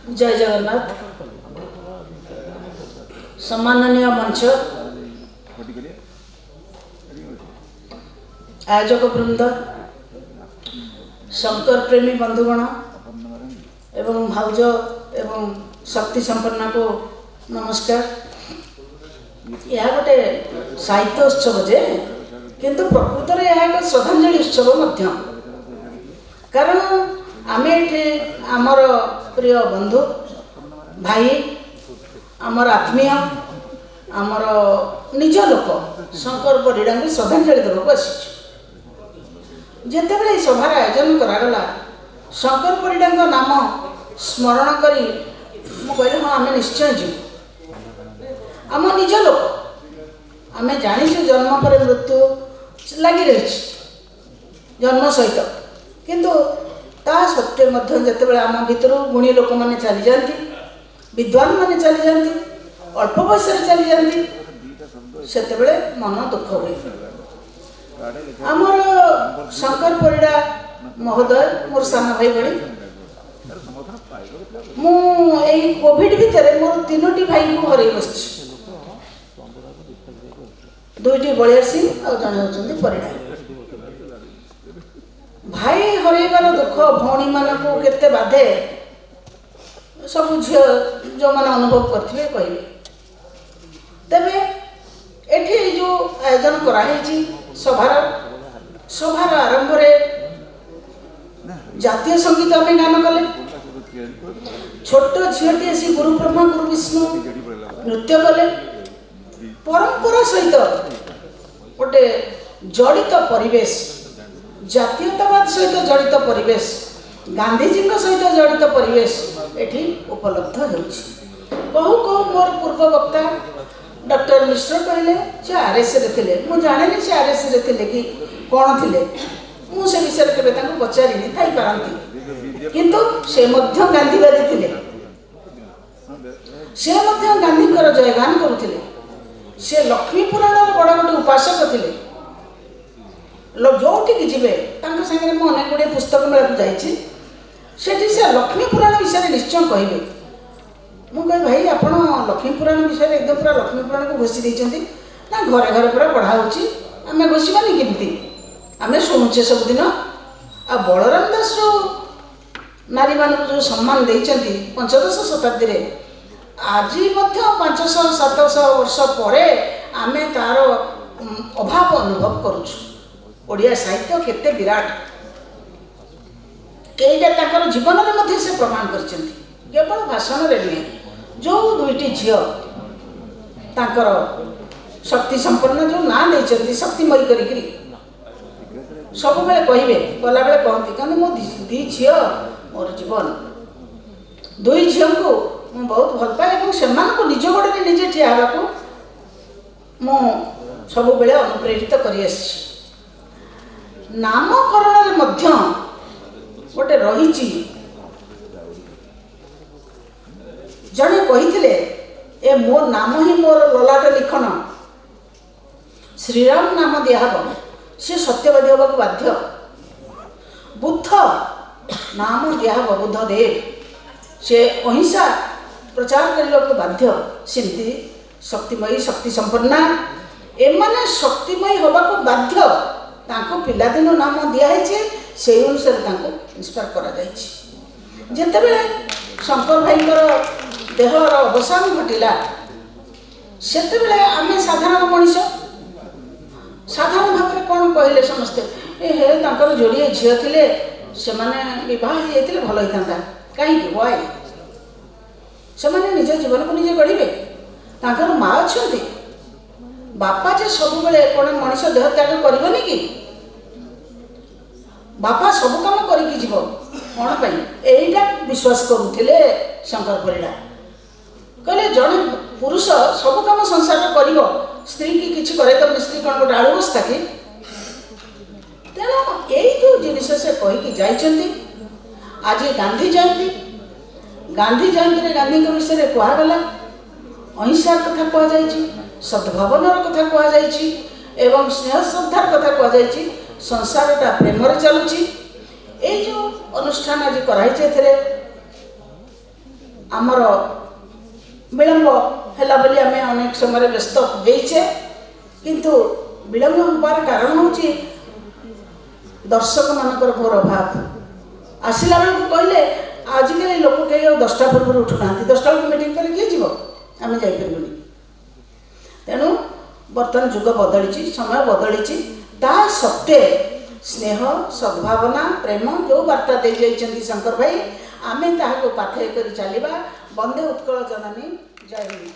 जय जगन्नाथ। सम्माननीय मंच, आयोजक वृंद, शंकर प्रेमी बंधुगण एवं भाउज एवं शक्ति संपन्ना को नमस्कार। यह गोटे साहित्य उत्सव जे किंतु प्रकृत में यह एक श्रद्धांजलि उत्सव मध्य। कारण आम ये आमर प्रिय बंधु भाई आमर आत्मीय आमर निज लोक शंकर परिड़ा को श्रद्धांजलि देवाक आसी जिते सभार आयोजन करागला शंकर परिड़ा नाम स्मरण करी कहली हाँ आम निश्चय जीव आम निज लोक आम जाचु जन्म पर मृत्यु लगी रही जन्म सहित किंतु ता सत्वे जिते आम भितर गुणी लोक मैंने चली जाती विद्वान मैंने चली जाती अल्प बयस चली जाती से मन दुख हुए। आमर शंकर परिड़ा महोदय मोर सान भाई भाई मु कोविड भितर मोर 3टी भाई को हर बस 2टी बलियार सिंह और जड़े होती परिड़ा भाई हरइबार दुख भौणी मान को केते बाधे सब झील जो मैंने अनुभव करते कहे तेरे एठी जो आयोजन कराई सभार आरंभ जातीय संगीत आम गान कले छोट झीटी आसी गुरु ब्रह्मा गुरु विष्णु नृत्य कले परंपरा सहित गोटे जड़ित परिवेश जातीयतावाद सहित जड़ित परिवेश गांधीजी सहित जड़ित परिवेश एठी उपलब्ध होछि। कहू कहू मोर पूर्व वक्ता डॉक्टर मिश्र कहले से आरएस रे थिले मु जाने से आरएस रे थिले कि कोन थिले मु से विषय केबे तांको पचारि नि थाई पारंती किंतु से मध्य गांधीवादी थिले से मध्य गांधी कर जयगान करुथिले से लक्ष्मी पुराण बड़ गोटे उपासक थिले जोटि की जीवे सागे मुझे अनेक गुड़े पुस्तक मेला जाइए से लक्ष्मी पुराण विषय निश्चय कहे मुझे भाई आप लक्ष्मी पुराण विषय एकदम पूरा लक्ष्मी पुराण को घोषी देते ना घरे घरे पूरा पढ़ा होमें घोषानी केमती आम शुणुचे सबुदिन आ बलराम दास नारी मान जो सम्मान देते पंचदश शताब्दी में आज 500-700 वर्ष पर आम तार अभाव अनुभव करुचु। ओडिया साहित्य केते विराट कईटा जीवन में से प्रमाण केवल भाषण रे नुहे जो 2टी झील तांकर शक्ति संपन्न जो ना देते शक्तिमयी करी सब बेले कहे गला बेले कहती कहते मो 2 झील मोर जीवन 2 झील को मुझे बहुत भल पाए और से निज गोड़े निजे ठिया को मु सब बेले अनुप्रेरित कर नामकरण मध्य गोटे रही जड़े कही ए मो नाम ही मोर ललाट लिखन श्रीराम नाम दिहब सी सत्यवादी होगा बाध्य बुद्ध नाम दिहब बुद्धदेव से अहिंसा प्रचार करने को बाध्य सेमती शक्तिमयी शक्ति संपन्ना एमाने शक्तिमयी होगा बाध्य तांको पिलादिन नाम दिखाई से अनुसार इंस्पायर करा जितेबले शंकर भाई देहर अवसान घटिला सेतेबले आम साधारण मनीष साधारण भाव में कौन कहले समस्ते हे तांकर जोड़िए झील थे से बहुत भल होता कहीं वाई से निज जीवन को निजे गढ़े तांकर माँ अच्छा बापा जे सब बेले कौन मनीष देह त्याग करनी कि बापा सब काम करी जीव कौन यहीटा विश्वास करुले शंकर परिड़ा कहले जड़े पुरुष सब काम संसार कर स्त्री की किसी करे तो स्त्री कौन गोटे आलु बस्ता कि तेणु यही जो जिनिस से कहीकि जाइछन्ति आज गांधी जयंती गांधी गांधी विषय कहगला अहिंसार कथा कहुई सद्भावनार कथा कहुई एवं स्नेह श्रद्धार कथा कहुई संसारटा प्रेम चलुची जो अनुष्ठान आज कराई आमर विलम्ब है बोली आम अनेक समय व्यस्त होइछे किंतु विलम्ब होबार कारण होची दर्शक मानकर घोर अभाव आसला बेलू कहले आजिकल लोक कहीं 10टा पूर्व उठुना 10टा बेलू मीटिंग कर किए जीव आम जापरूनी तेणु बर्तमान जुग बदली समय बदली ता सत्वे स्नेह सद्भावना प्रेम जो वार्ता दे जाइछन्ति शंकर भाई आमे ताहाको पाथेय करी चलिबा। वंदे उत्कल जननी जय हिंद।